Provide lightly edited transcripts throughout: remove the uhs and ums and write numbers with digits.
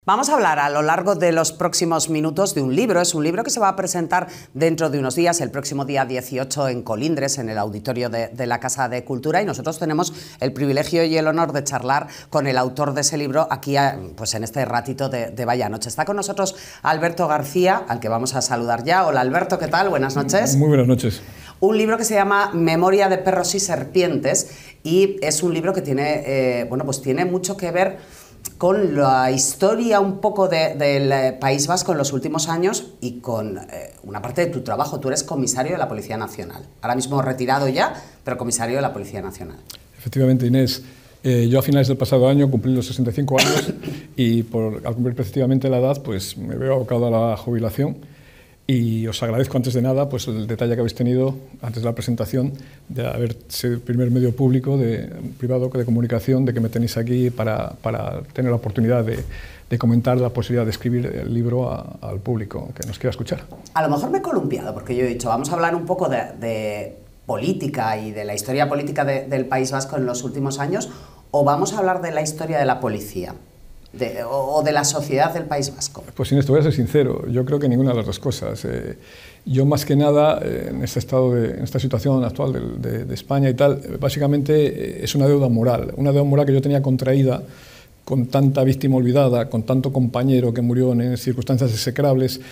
Vamos a hablar a lo largo de los próximos minutos de un libro. Es un libro que se va a presentar dentro de unos días, el próximo día 18 en Colindres, en el auditorio de la Casa de Cultura, y nosotros tenemos el privilegio y el honor de charlar con el autor de ese libro aquí pues en este ratito de Vaya Noche. Está con nosotros Alberto García, al que vamos a saludar ya. Hola Alberto, ¿qué tal? Buenas noches. Muy buenas noches. Un libro que se llama Memoria de perros y serpientes, y es un libro que tiene, pues tiene mucho que ver con la historia un poco del País Vasco en los últimos años y con una parte de tu trabajo. Tú eres comisario de la Policía Nacional, ahora mismo retirado ya, pero comisario de la Policía Nacional. Efectivamente, Inés. Yo a finales del pasado año cumplí los 65 años y al cumplir precisamente la edad, pues me veo abocado a la jubilación. Y os agradezco antes de nada pues, el detalle que habéis tenido antes de la presentación de haber sido el primer medio público, privado de comunicación, de que me tenéis aquí para tener la oportunidad de comentar la posibilidad de escribir el libro al público que nos quiera escuchar. A lo mejor me he columpiado, porque yo he dicho, vamos a hablar un poco de política y de la historia política del País Vasco en los últimos años, o vamos a hablar de la historia de la policía. O de la sociedad del País Vasco. Pues Inés, te voy a ser sincero, yo creo que ninguna de las dos cosas. Yo más que nada, en esta situación actual de España y tal, básicamente es una deuda moral que yo tenía contraída con tanta víctima olvidada, con tanto compañero que murió en circunstancias execrables,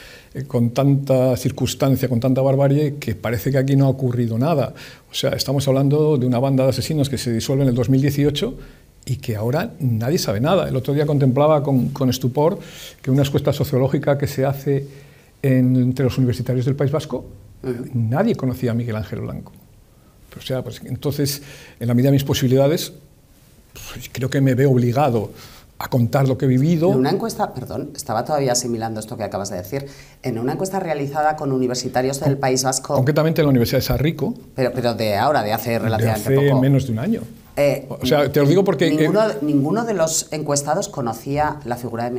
con tanta circunstancia, con tanta barbarie, que parece que aquí no ha ocurrido nada. O sea, estamos hablando de una banda de asesinos que se disuelve en el 2018 y que ahora nadie sabe nada. El otro día contemplaba con estupor que una encuesta sociológica que se hace entre los universitarios del País Vasco, nadie conocía a Miguel Ángel Blanco. O sea, pues entonces, en la medida de mis posibilidades, pues, creo que me veo obligado a contar lo que he vivido. En una encuesta, perdón, estaba todavía asimilando esto que acabas de decir, en una encuesta realizada con universitarios del País Vasco... Concretamente en la Universidad de Sarrico. Pero de ahora, de hace relativamente poco. De hace poco. menos de un año. O sea, te lo digo porque... Ninguno de los encuestados conocía la figura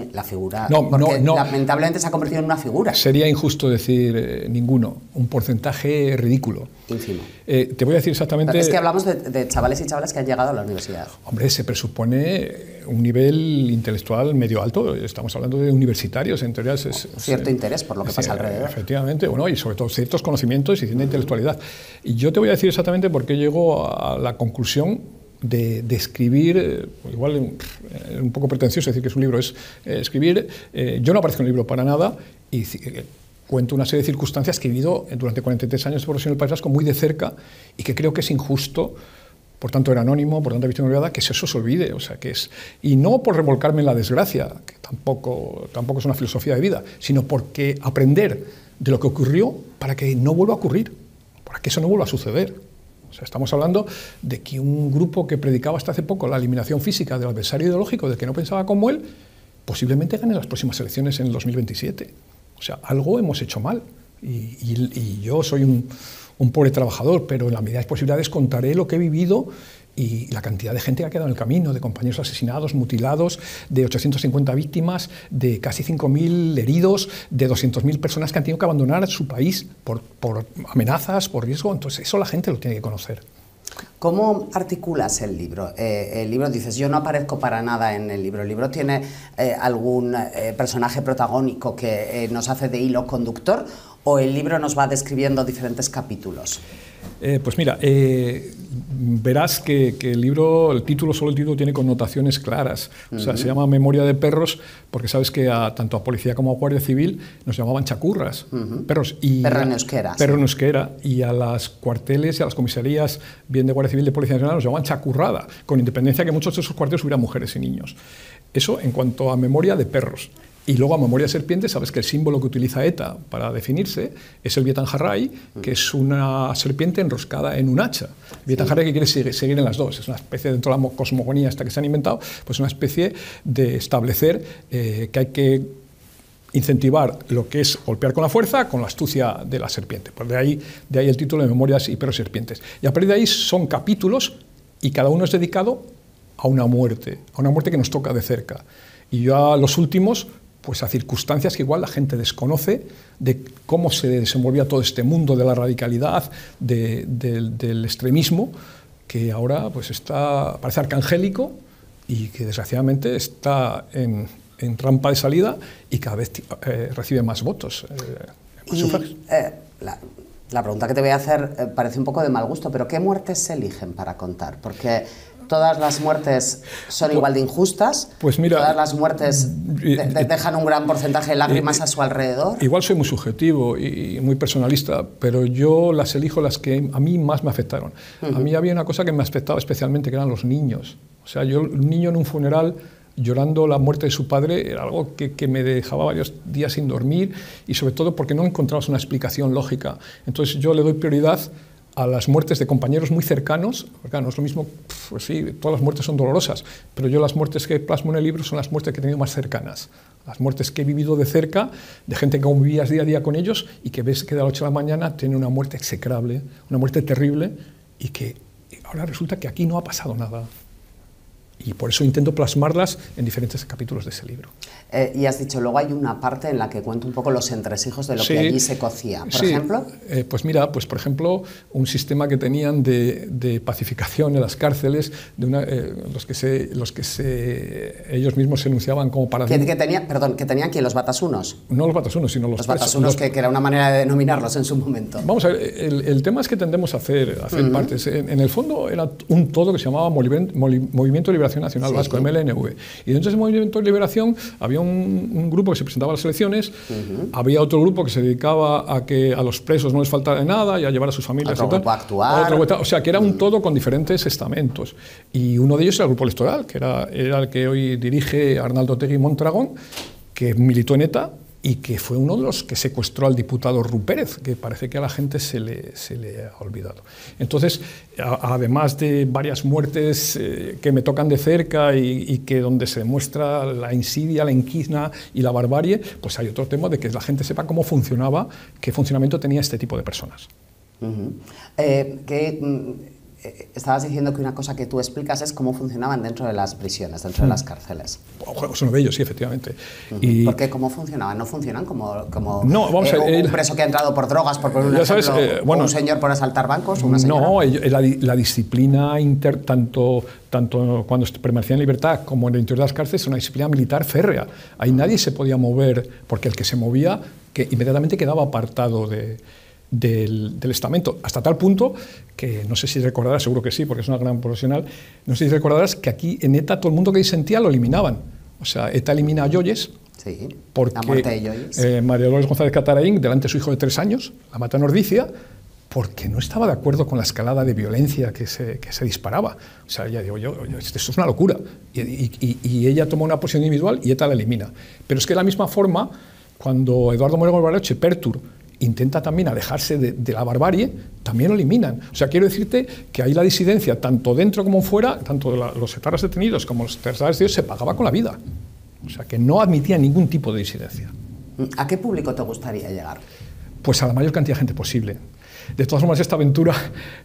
no, lamentablemente se ha convertido en una figura. Sería injusto decir ninguno, un porcentaje ridículo. Ínfimo. Te voy a decir exactamente... Pero es que hablamos de chavales y chavales que han llegado a la universidad. Hombre, se presupone un nivel intelectual medio alto, estamos hablando de universitarios, en teoría cierto interés por lo que pasa alrededor. Efectivamente, bueno, y sobre todo ciertos conocimientos y cierta intelectualidad. Y yo te voy a decir exactamente por qué llego a la conclusión de escribir, igual un poco pretencioso decir que es un libro, es escribir. Yo no aparezco en el libro para nada y cuento una serie de circunstancias que he vivido durante 43 años de profesión en el País Vasco muy de cerca y que creo que es injusto, por tanto era anónimo, por tanto víctima olvidada, que eso se olvide. O sea, que es, y no por revolcarme en la desgracia, que tampoco es una filosofía de vida, sino porque aprender de lo que ocurrió para que no vuelva a ocurrir, para que eso no vuelva a suceder. O sea, estamos hablando de que un grupo que predicaba hasta hace poco la eliminación física del adversario ideológico, del que no pensaba como él, posiblemente gane las próximas elecciones en el 2027. O sea, algo hemos hecho mal. Y yo soy un pobre trabajador, pero en la medida de las posibilidades contaré lo que he vivido y la cantidad de gente que ha quedado en el camino, de compañeros asesinados, mutilados, de 850 víctimas, de casi 5.000 heridos, de 200.000 personas que han tenido que abandonar su país por amenazas, por riesgo. Entonces eso la gente lo tiene que conocer. ¿Cómo articulas el libro? El libro, dices, yo no aparezco para nada en el libro. ¿El libro tiene algún personaje protagónico que nos hace de hilo conductor o el libro nos va describiendo diferentes capítulos? Pues mira, verás que el libro, el título tiene connotaciones claras. O sea, se llama Memoria de perros porque sabes que tanto a policía como a guardia civil nos llamaban chacurras, perros. Perro en euskera. Perro en euskera. Y a las cuarteles y a las comisarías, bien de Guardia Civil, de Policía Nacional, nos llamaban chacurrada, con independencia que muchos de esos cuarteles hubieran mujeres y niños. Eso en cuanto a memoria de perros. Y luego a memoria de serpiente, sabes que el símbolo que utiliza ETA para definirse es el Bietan Jarrai, que es una serpiente enroscada en un hacha. Bietan Jarrai que quiere seguir en las dos, es una especie, dentro de la cosmogonía esta que se han inventado, pues una especie de establecer que hay que incentivar lo que es golpear con la fuerza, con la astucia de la serpiente. Pues de ahí el título de Memorias y perros y serpientes. Y a partir de ahí son capítulos y cada uno es dedicado a una muerte que nos toca de cerca. Y yo a los últimos, pues a circunstancias que igual la gente desconoce de cómo se desenvolvía todo este mundo de la radicalidad, del extremismo, que ahora pues parece arcangélico y que desgraciadamente está en en rampa de salida y cada vez recibe más votos. La pregunta que te voy a hacer parece un poco de mal gusto, pero ¿qué muertes se eligen para contar? Porque todas las muertes son igual de injustas, pues mira, todas las muertes dejan un gran porcentaje de lágrimas a su alrededor. Igual soy muy subjetivo y muy personalista, pero yo las elijo las que a mí más me afectaron. A mí había una cosa que me afectaba especialmente, que eran los niños. O sea, yo, un niño en un funeral llorando la muerte de su padre, era algo que me dejaba varios días sin dormir, y sobre todo porque no encontrabas una explicación lógica. Entonces yo le doy prioridad a las muertes de compañeros muy cercanos, porque no es lo mismo, pues sí, todas las muertes son dolorosas, pero yo las muertes que plasmo en el libro son las muertes que he tenido más cercanas, las muertes que he vivido de cerca, de gente que convivías día a día con ellos y que ves que de la noche a la mañana tiene una muerte execrable, una muerte terrible, y que ahora resulta que aquí no ha pasado nada. Y por eso intento plasmarlas en diferentes capítulos de ese libro. Y has dicho, luego hay una parte en la que cuento un poco los entresijos de lo que allí se cocía. ¿Por ejemplo? Pues mira, pues por ejemplo, un sistema que tenían de pacificación en las cárceles, los que ellos mismos se enunciaban como para... ¿Que tenían quién? ¿Los batasunos? No los batasunos, sino los presos. Batasunos, que era una manera de denominarlos en su momento. Vamos a ver, el tema es que tendemos a hacer partes. En el fondo era un todo que se llamaba Movimiento de Liberación Nacional Vasco, MLNV. Y dentro de ese Movimiento de Liberación había un grupo que se presentaba a las elecciones, había otro grupo que se dedicaba a que a los presos no les faltara de nada y a llevar a sus familias. Otro grupo a actuar. O sea, que era un todo con diferentes estamentos. Y uno de ellos era el grupo electoral, que era el que hoy dirige Arnaldo Otegi Mondragón, que militó en ETA y que fue uno de los que secuestró al diputado Ru Pérez, que parece que a la gente se le ha olvidado. Entonces, además de varias muertes que me tocan de cerca y que donde se demuestra la insidia, la inquina y la barbarie, pues hay otro tema de que la gente sepa cómo funcionaba, qué funcionamiento tenía este tipo de personas. Estabas diciendo que una cosa que tú explicas es cómo funcionaban dentro de las prisiones, dentro de las cárceles. Es uno de ellos, sí, efectivamente. ¿Por qué? ¿Cómo funcionaban? ¿No funcionan como no, vamos a ver, un preso que ha entrado por drogas, por poner un ejemplo, o un señor por asaltar bancos? Una señora? No, la disciplina tanto cuando permanecía en libertad como en el interior de las cárceles, es una disciplina militar férrea. Ahí nadie se podía mover, porque el que se movía que inmediatamente quedaba apartado del estamento, hasta tal punto que, no sé si recordarás, seguro que sí, porque es una gran profesional, no sé si recordarás que aquí en ETA todo el mundo que disentía lo eliminaban. O sea, ETA elimina a Yoyes, sí, porque la muerte de Yoyes. María Dolores González Cataraín, delante de su hijo de 3 años, la mata en Ordicia, porque no estaba de acuerdo con la escalada de violencia que se disparaba. O sea, ella dijo, esto es una locura. Y ella tomó una posición individual y ETA la elimina. Pero es que de la misma forma, cuando Eduardo Moreno Barbaleche, Pertur, intenta también alejarse de la barbarie, también lo eliminan. O sea, quiero decirte que ahí la disidencia, tanto dentro como fuera, tanto de los etarras detenidos como los etarras detenidos, se pagaba con la vida. O sea, que no admitía ningún tipo de disidencia. ¿A qué público te gustaría llegar? Pues a la mayor cantidad de gente posible. De todas formas, esta aventura,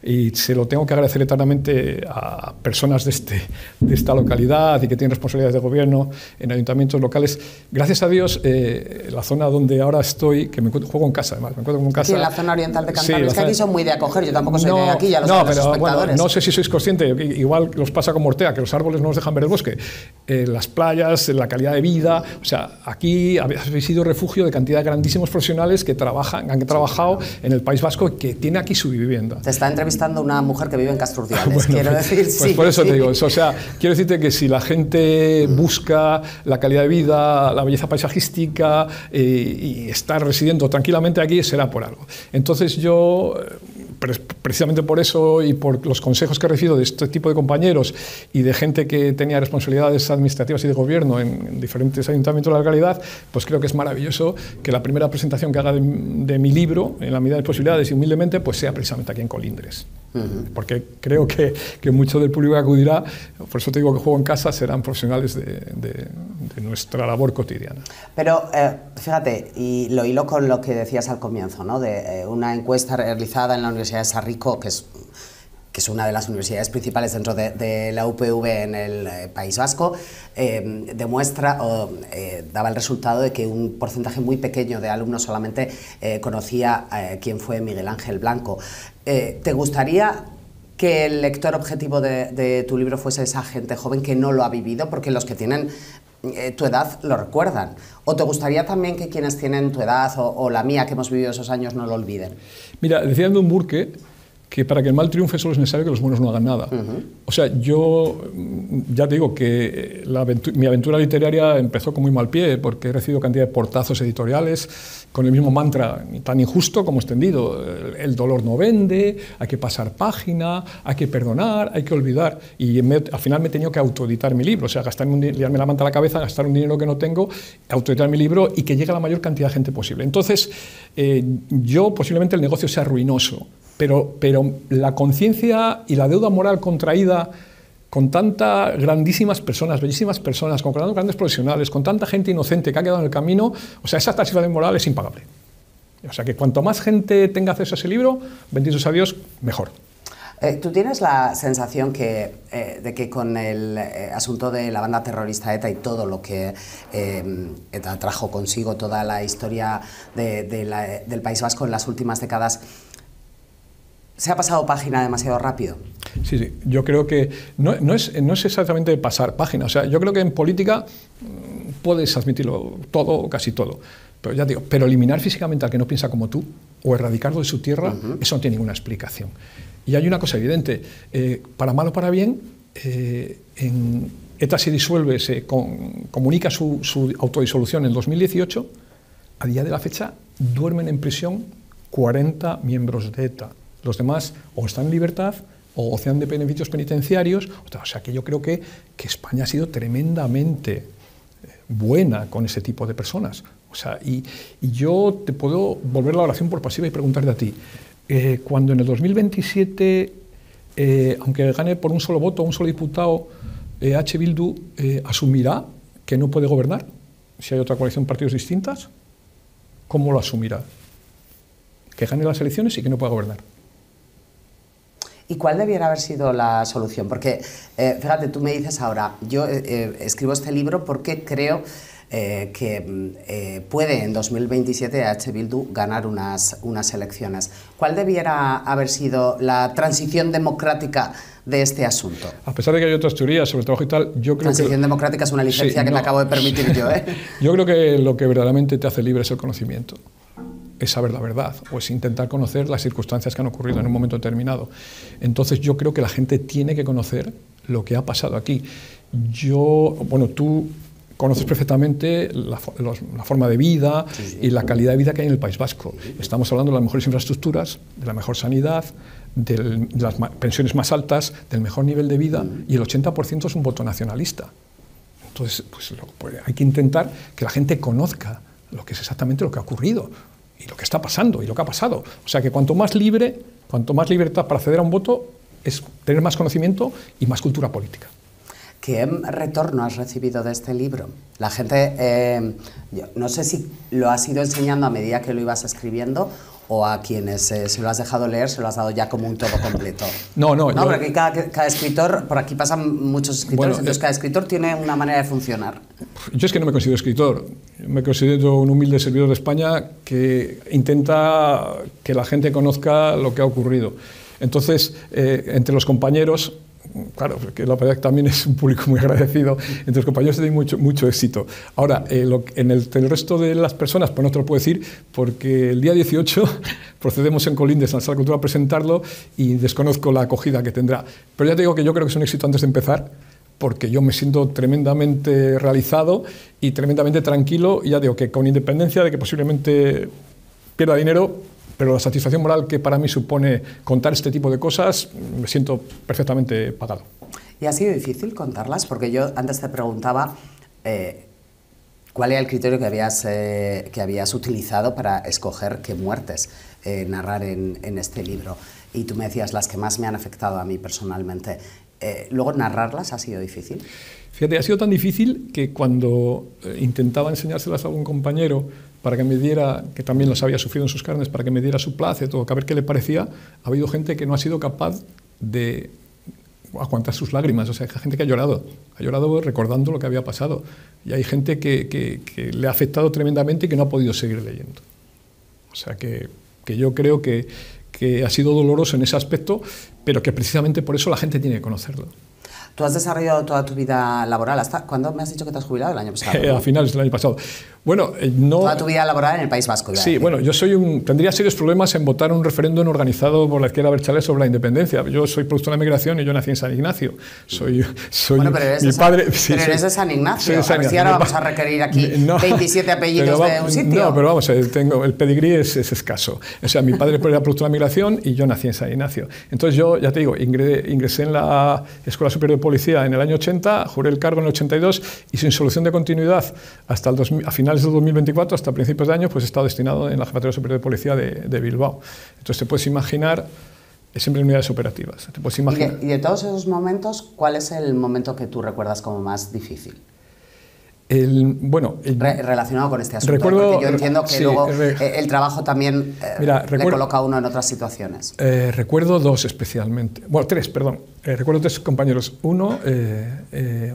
y se lo tengo que agradecer eternamente a personas de esta localidad y que tienen responsabilidades de gobierno en ayuntamientos locales, gracias a Dios, la zona donde ahora estoy, que juego en casa, además, me encuentro como en casa. Sí, en la zona oriental de Cantabria. Es que aquí son muy de acoger, yo tampoco soy de aquí, ya lo saben los espectadores. Bueno, no sé si sois consciente, igual los pasa con Ortea, que los árboles no nos dejan ver el bosque, las playas, la calidad de vida, o sea, aquí habéis sido refugio de cantidad de grandísimos profesionales que han trabajado en el País Vasco, que tiene aquí su vivienda. Te está entrevistando una mujer que vive en Castro Urdiales, quiero decir, pues sí. Por eso te digo eso, o sea, quiero decirte que si la gente busca la calidad de vida, la belleza paisajística y estar residiendo tranquilamente aquí, será por algo. Entonces yo, precisamente por eso y por los consejos que he recibido de este tipo de compañeros y de gente que tenía responsabilidades administrativas y de gobierno en diferentes ayuntamientos de la localidad, pues creo que es maravilloso que la primera presentación que haga de mi libro, en la medida de posibilidades y humildemente, pues sea precisamente aquí en Colindres. Porque creo que mucho del público que acudirá, por eso te digo que juego en casa, serán profesionales de nuestra labor cotidiana. Pero fíjate, y lo hilo con lo que decías al comienzo, ¿no? De una encuesta realizada en la Universidad de Sarrico, que es una de las universidades principales dentro de la UPV en el País Vasco, daba el resultado de que un porcentaje muy pequeño de alumnos solamente conocía quién fue Miguel Ángel Blanco. ¿Te gustaría que el lector objetivo de tu libro fuese esa gente joven que no lo ha vivido? Porque los que tienen tu edad lo recuerdan. ¿O te gustaría también que quienes tienen tu edad o la mía, que hemos vivido esos años, no lo olviden? Mira, decía Edmund Burke que para que el mal triunfe solo es necesario que los buenos no hagan nada. O sea, yo ya te digo que mi aventura literaria empezó con muy mal pie, porque he recibido cantidad de portazos editoriales con el mismo mantra tan injusto como extendido. El dolor no vende, hay que pasar página, hay que perdonar, hay que olvidar. Y al final me he tenido que autoeditar mi libro, o sea, liarme la manta a la cabeza, gastar un dinero que no tengo, autoeditar mi libro y que llegue a la mayor cantidad de gente posible. Entonces, yo posiblemente el negocio sea ruinoso, pero la conciencia y la deuda moral contraída con tantas grandísimas personas, bellísimas personas, con grandes profesionales, con tanta gente inocente que ha quedado en el camino, o sea, esa tarifa de moral es impagable. O sea, que cuanto más gente tenga acceso a ese libro, benditos a Dios, mejor. ¿Tú tienes la sensación de que con el asunto de la banda terrorista ETA y todo lo que ETA trajo consigo, toda la historia del País Vasco en las últimas décadas, ¿se ha pasado página demasiado rápido? Sí, sí. Yo creo que no es exactamente pasar página. O sea, yo creo que en política puedes admitirlo todo o casi todo. Pero ya digo, pero eliminar físicamente al que no piensa como tú o erradicarlo de su tierra, eso no tiene ninguna explicación. Y hay una cosa evidente, para mal o para bien, ETA se disuelve, comunica su autodisolución en 2018, a día de la fecha duermen en prisión 40 miembros de ETA. Los demás o están en libertad o gozan de beneficios penitenciarios. O sea, que yo creo que España ha sido tremendamente buena con ese tipo de personas. O sea, y yo te puedo volver la oración por pasiva y preguntarte a ti, cuando en el 2027, aunque gane por un solo voto, un solo diputado, H. Bildu asumirá que no puede gobernar, si hay otra coalición de partidos distintas, ¿cómo lo asumirá? Que gane las elecciones y que no pueda gobernar. ¿Y cuál debiera haber sido la solución? Porque, fíjate, tú me dices ahora, yo escribo este libro porque creo que puede en 2027 H. Bildu ganar unas elecciones. ¿Cuál debiera haber sido la transición democrática de este asunto? A pesar de que hay otras teorías sobre el trabajo y tal, yo creo transición democrática es una licencia que me acabo de permitir yo. Yo creo que lo que verdaderamente te hace libre es el conocimiento. Es saber la verdad, o es intentar conocer las circunstancias que han ocurrido en un momento determinado. Entonces yo creo que la gente tiene que conocer lo que ha pasado aquí. Tú conoces perfectamente la forma de vida y la calidad de vida que hay en el País Vasco. Estamos hablando de las mejores infraestructuras, de la mejor sanidad, de las pensiones más altas, del mejor nivel de vida, y el 80% es un voto nacionalista. Entonces, pues hay que intentar que la gente conozca lo que es exactamente lo que ha ocurrido y lo que está pasando y lo que ha pasado. O sea que cuanto más libertad para acceder a un voto es tener más conocimiento y más cultura política. ¿Qué retorno has recibido de este libro? La gente, yo no sé si lo has ido enseñando a medida que lo ibas escribiendo o a quienes se lo has dejado leer, se lo has dado ya como un todo completo. No, porque cada escritor, por aquí pasan muchos escritores, entonces cada escritor tiene una manera de funcionar. Yo es que no me considero escritor, me considero un humilde servidor de España que intenta que la gente conozca lo que ha ocurrido. Entonces, entre los compañeros, claro, porque la verdad que también es un público muy agradecido, entre los compañeros he tenido mucho éxito. Ahora, en el resto de las personas, pues no te lo puedo decir, porque el día 18 procedemos en Colindres a la Sala de Cultura a presentarlo y desconozco la acogida que tendrá. Pero ya te digo que yo creo que es un éxito antes de empezar, porque yo me siento tremendamente realizado y tremendamente tranquilo, y ya digo que con independencia de que posiblemente pierda dinero, pero la satisfacción moral que para mí supone contar este tipo de cosas, me siento perfectamente pagado. ¿Y ha sido difícil contarlas? Porque yo antes te preguntaba cuál era el criterio que habías utilizado para escoger qué muertes narrar en este libro. Y tú me decías las que más me han afectado a mí personalmente. ¿Luego narrarlas ha sido difícil? Fíjate, ha sido tan difícil que cuando intentaba enseñárselas a algún compañero para que me diera, que también las había sufrido en sus carnes, para que me diera su plácito, a ver qué le parecía, ha habido gente que no ha sido capaz de aguantar sus lágrimas. O sea, gente que ha llorado recordando lo que había pasado. Y hay gente que le ha afectado tremendamente y que no ha podido seguir leyendo. O sea, que yo creo que ha sido doloroso en ese aspecto, pero que precisamente por eso la gente tiene que conocerlo. Tú has desarrollado toda tu vida laboral. ¿Cuándo me has dicho que te has jubilado? El año pasado, ¿no? A finales del año pasado. Bueno, no... Toda tu vida laboral en el País Vasco. Sí, bueno, yo tendría serios problemas en votar un referéndum organizado por la izquierda abertzale sobre la independencia. Yo soy producto de la migración y yo nací en San Ignacio. Bueno, pero eres, mi padre, pero eres de San Ignacio. A ver si ahora vamos a requerir aquí 27 apellidos de un sitio. No, pero vamos, el pedigrí es escaso. O sea, mi padre era producto de la migración y yo nací en San Ignacio. Entonces yo, ya te digo, ingresé en la Escuela Superior de Policía en el año 80, juré el cargo en el 82 y sin solución de continuidad hasta a finales del 2024, hasta principios de año, pues he estado destinado en la Jefatura Superior de Policía de Bilbao. Entonces te puedes imaginar, siempre en unidades operativas. Te puedes imaginar. Y de todos esos momentos, ¿cuál es el momento que tú recuerdas como más difícil? Relacionado con este asunto, porque yo entiendo que luego el trabajo también le coloca a uno en otras situaciones. Recuerdo dos especialmente, bueno, tres, perdón. Recuerdo tres compañeros. Uno,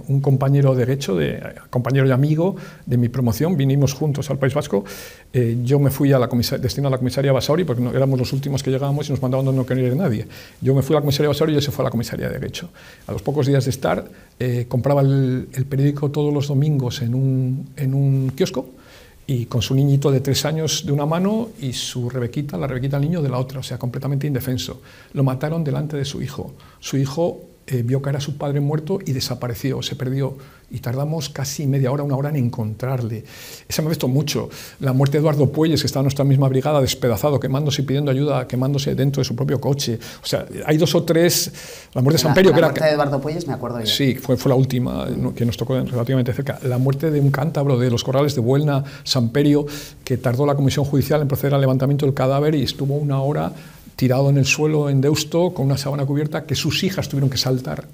un compañero de derecho, compañero y amigo de mi promoción, vinimos juntos al País Vasco. Yo me fui destinado a la comisaría Basauri, porque éramos los últimos que llegábamos y nos mandaban donde no quería ir nadie. Yo me fui a la comisaría Basauri y él se fue a la comisaría de derecho. A los pocos días de estar, compraba el periódico todos los domingos en un kiosco, y con su niñito de 3 años de una mano y su Rebequita, la Rebequita del niño, de la otra, o sea, completamente indefenso. Lo mataron delante de su hijo. Su hijo vio caer a su padre muerto y desapareció, se perdió. Y tardamos casi media hora, 1 hora en encontrarle. Esa me ha visto mucho. La muerte de Eduardo Puelles, que estaba en nuestra misma brigada, despedazado, quemándose y pidiendo ayuda, quemándose dentro de su propio coche. O sea, hay 2 o 3... La muerte de Samperio, que era... La muerte de Eduardo Puelles, me acuerdo yo. Sí, fue la última que nos tocó relativamente cerca. La muerte de un cántabro de los corrales de Buelna, Samperio, que tardó la comisión judicial en proceder al levantamiento del cadáver y estuvo 1 hora tirado en el suelo en Deusto con una sábana cubierta, que sus hijas tuvieron que saltar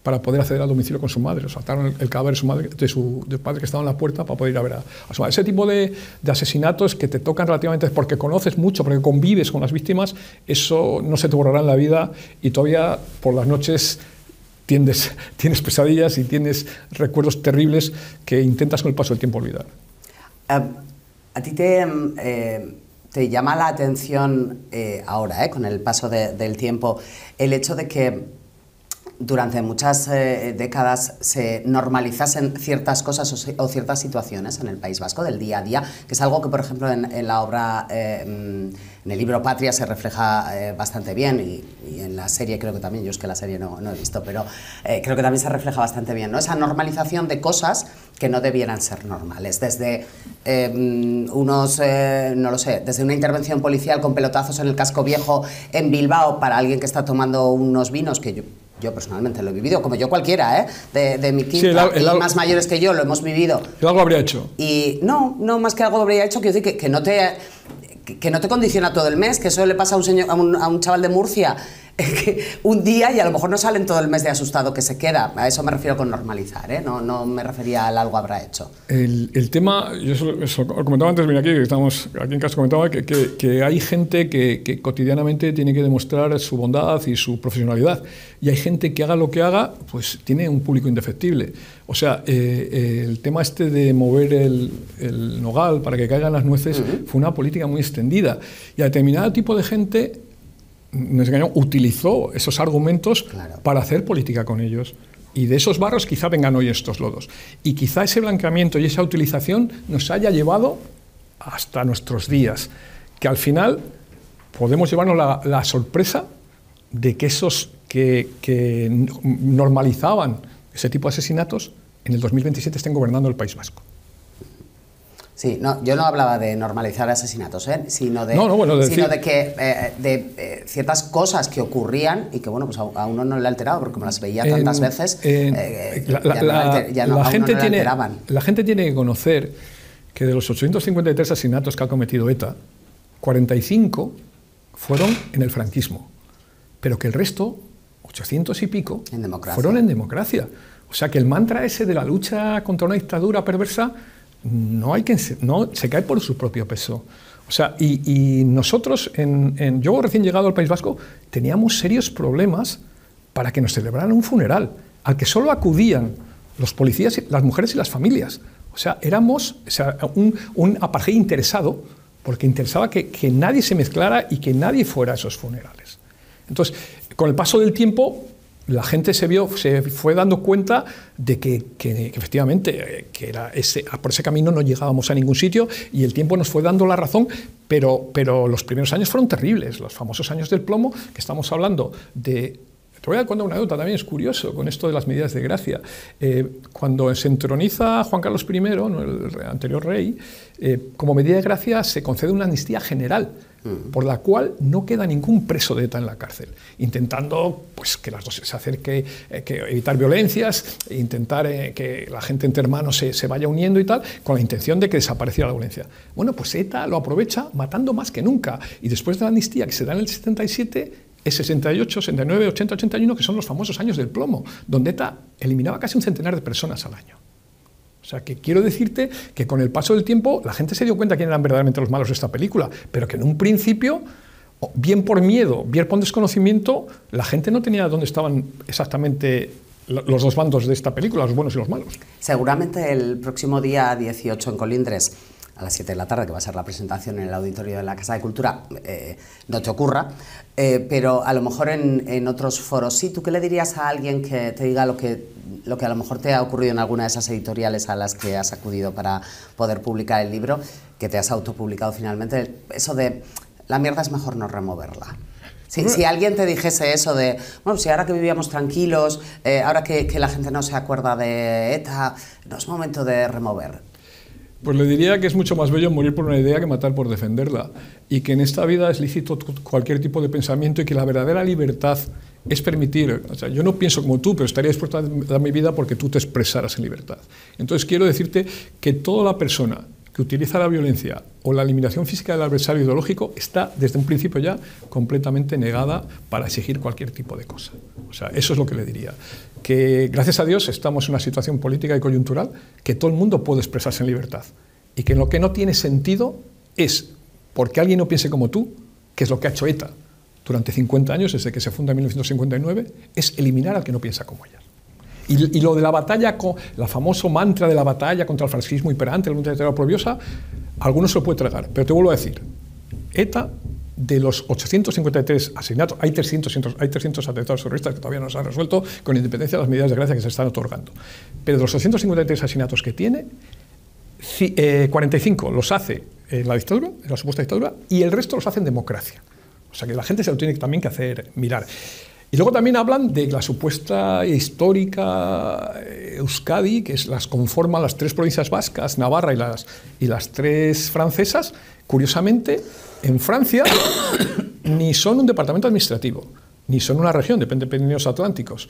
para poder acceder al domicilio con su madre. O saltaron el cadáver de su padre, que estaba en la puerta, para poder ir a ver a su madre. Ese tipo de asesinatos que te tocan relativamente porque conoces mucho, porque convives con las víctimas, eso no se te borrará en la vida y todavía por las noches tienes pesadillas y tienes recuerdos terribles que intentas con el paso del tiempo olvidar. ¿A ti te llama la atención ahora, con el paso del tiempo, el hecho de que durante muchas décadas se normalizasen ciertas cosas o ciertas situaciones en el País Vasco del día a día, que es algo que, por ejemplo, en la obra, en el libro Patria se refleja bastante bien, y en la serie creo que también, yo es que la serie no he visto, pero creo que también se refleja bastante bien, ¿no? Esa normalización de cosas que no debieran ser normales, desde no lo sé, desde una intervención policial con pelotazos en el casco viejo en Bilbao para alguien que está tomando unos vinos, que yo personalmente lo he vivido, como yo cualquiera, de mi quinta, sí, y más mayores que yo lo hemos vivido. ¿Qué algo habría hecho? Y no más que algo habría hecho, quiero decir que no te condiciona todo el mes, que eso le pasa a un chaval de Murcia un día y a lo mejor no salen todo el mes de asustado que se queda. A eso me refiero con normalizar, no me refería al algo habrá hecho. El tema, yo eso comentaba antes, mira aquí, que estamos aquí en casa, comentaba que hay gente que cotidianamente tiene que demostrar su bondad y su profesionalidad, y hay gente que haga lo que haga, pues tiene un público indefectible. O sea, el tema de mover el nogal para que caigan las nueces fue una política muy extendida, y a determinado tipo de gente utilizó esos argumentos para hacer política con ellos. Y de esos barros quizá vengan hoy estos lodos. Y quizá ese blanqueamiento y esa utilización nos haya llevado hasta nuestros días. Que al final podemos llevarnos la sorpresa de que esos que normalizaban ese tipo de asesinatos en el 2027 estén gobernando el País Vasco. Sí, yo no hablaba de normalizar asesinatos, sino de ciertas cosas que ocurrían y que, bueno, pues a uno no le ha alterado, porque como las veía tantas veces, la gente tiene que conocer que de los 853 asesinatos que ha cometido ETA, 45 fueron en el franquismo, pero que el resto, 800 y pico, fueron en democracia. O sea, que el mantra ese de la lucha contra una dictadura perversa no se cae por su propio peso. O sea, y nosotros, yo recién llegado al País Vasco, teníamos serios problemas para que nos celebraran un funeral, al que solo acudían los policías, las mujeres y las familias. O sea, éramos un apartheid interesado, porque interesaba que nadie se mezclara y que nadie fuera a esos funerales. Entonces, con el paso del tiempo, la gente se fue dando cuenta de que efectivamente por ese camino no llegábamos a ningún sitio, y el tiempo nos fue dando la razón, pero los primeros años fueron terribles, los famosos años del plomo, que estamos hablando de... Te voy a contar una anécdota, también es curioso, con esto de las medidas de gracia. Cuando se entroniza Juan Carlos I, ¿no?, el anterior rey, como medida de gracia se concede una amnistía general, por la cual no queda ningún preso de ETA en la cárcel, intentando pues, que las dos se acerque, evitar violencias, intentar que la gente entre hermanos se vaya uniendo y tal, con la intención de que desapareciera la violencia. Bueno, pues ETA lo aprovecha matando más que nunca, y después de la amnistía que se da en el 77, es 68, 69, 80, 81, que son los famosos años del plomo, donde ETA eliminaba casi un centenar de personas al año. O sea, que quiero decirte que con el paso del tiempo la gente se dio cuenta quién eran verdaderamente los malos de esta película, pero que en un principio, bien por miedo, bien por desconocimiento, la gente no tenía dónde estaban exactamente los dos bandos de esta película, los buenos y los malos. Seguramente el próximo día 18 en Colindres, a las 7 de la tarde, que va a ser la presentación en el auditorio de la Casa de Cultura, no te ocurra, pero a lo mejor en otros foros sí. ¿Tú qué le dirías a alguien que te diga lo que a lo mejor te ha ocurrido en alguna de esas editoriales a las que has acudido para poder publicar el libro, que te has autopublicado finalmente? Eso de la mierda es mejor no removerla. Si alguien te dijese eso de, bueno, si ahora que vivíamos tranquilos, ahora que la gente no se acuerda de ETA, no es momento de remover. Pues le diría que es mucho más bello morir por una idea que matar por defenderla, y que en esta vida es lícito cualquier tipo de pensamiento, y que la verdadera libertad es permitir, o sea, yo no pienso como tú, pero estaría dispuesto a dar mi vida porque tú te expresaras en libertad. Entonces quiero decirte que toda la persona que utiliza la violencia o la eliminación física del adversario ideológico está desde un principio ya completamente negada para exigir cualquier tipo de cosa. O sea, eso es lo que le diría. Que gracias a Dios estamos en una situación política y coyuntural que todo el mundo puede expresarse en libertad, y que lo que no tiene sentido es porque alguien no piense como tú, que es lo que ha hecho ETA durante 50 años, desde que se funda en 1959, es eliminar al que no piensa como ella. Y lo de la batalla, la famoso mantra de la batalla contra el fascismo imperante, la lucha de terror probiosa, algunos se lo puede tragar, pero te vuelvo a decir, ETA, de los 853 asesinatos, hay 300 atentados terroristas que todavía no se han resuelto, con independencia de las medidas de gracia que se están otorgando. Pero de los 853 asesinatos que tiene, 45 los hace en la dictadura, en la supuesta dictadura, y el resto los hace en democracia. O sea que la gente se lo tiene también que hacer mirar. Y luego también hablan de la supuesta histórica Euskadi, que las conforman las 3 provincias vascas, Navarra y las 3 francesas. Curiosamente, en Francia ni son un departamento administrativo, ni son una región, depende de Pirineos Atlánticos,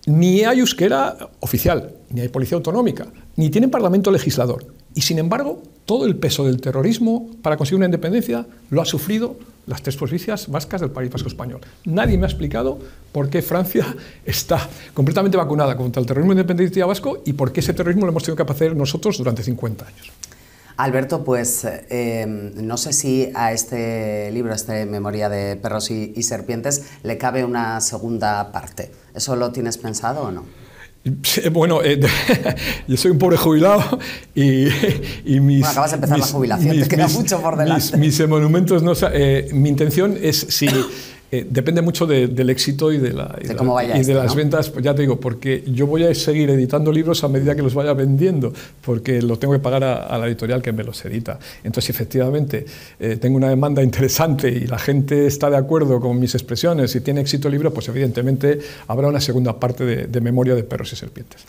ni hay euskera oficial, ni hay policía autonómica, ni tienen parlamento legislador. Y sin embargo, todo el peso del terrorismo para conseguir una independencia lo ha sufrido las 3 provincias vascas del País Vasco Español. Nadie me ha explicado por qué Francia está completamente vacunada contra el terrorismo independentista vasco, y por qué ese terrorismo lo hemos tenido que hacer nosotros durante 50 años. Alberto, pues no sé si a este libro, a esta Memoria de Perros y Serpientes, le cabe una segunda parte. ¿Eso lo tienes pensado o no? Bueno, yo soy un pobre jubilado y mis... Bueno, acabas de empezar la jubilación, te queda mucho por delante. Mis monumentos, no, mi intención es, si depende mucho del éxito y de las ventas, pues ya te digo, porque yo voy a seguir editando libros a medida que los vaya vendiendo, porque lo tengo que pagar a la editorial que me los edita. Entonces, si efectivamente tengo una demanda interesante y la gente está de acuerdo con mis expresiones y tiene éxito el libro, pues evidentemente habrá una segunda parte de Memoria de Perros y Serpientes.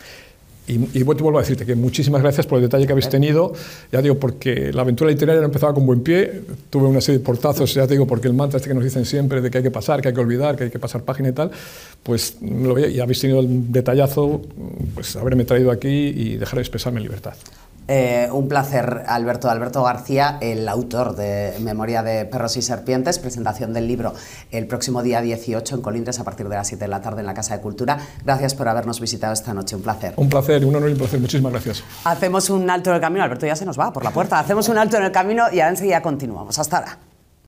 Y te vuelvo a decirte que muchísimas gracias por el detalle que habéis tenido, ya digo, porque la aventura literaria no empezaba con buen pie, tuve una serie de portazos, ya te digo, porque el mantra este que nos dicen siempre de que hay que pasar, que hay que olvidar, que hay que pasar página y tal, pues y habéis tenido el detallazo, pues haberme traído aquí y dejar de expresarme en libertad. Un placer, Alberto García, el autor de Memoria de Perros y Serpientes, presentación del libro el próximo día 18 en Colindres a partir de las 7 de la tarde en la Casa de Cultura. Gracias por habernos visitado esta noche, un placer. Un placer, un honor y un placer, muchísimas gracias. Hacemos un alto en el camino, Alberto ya se nos va por la puerta, hacemos un alto en el camino y ahora enseguida continuamos. Hasta ahora.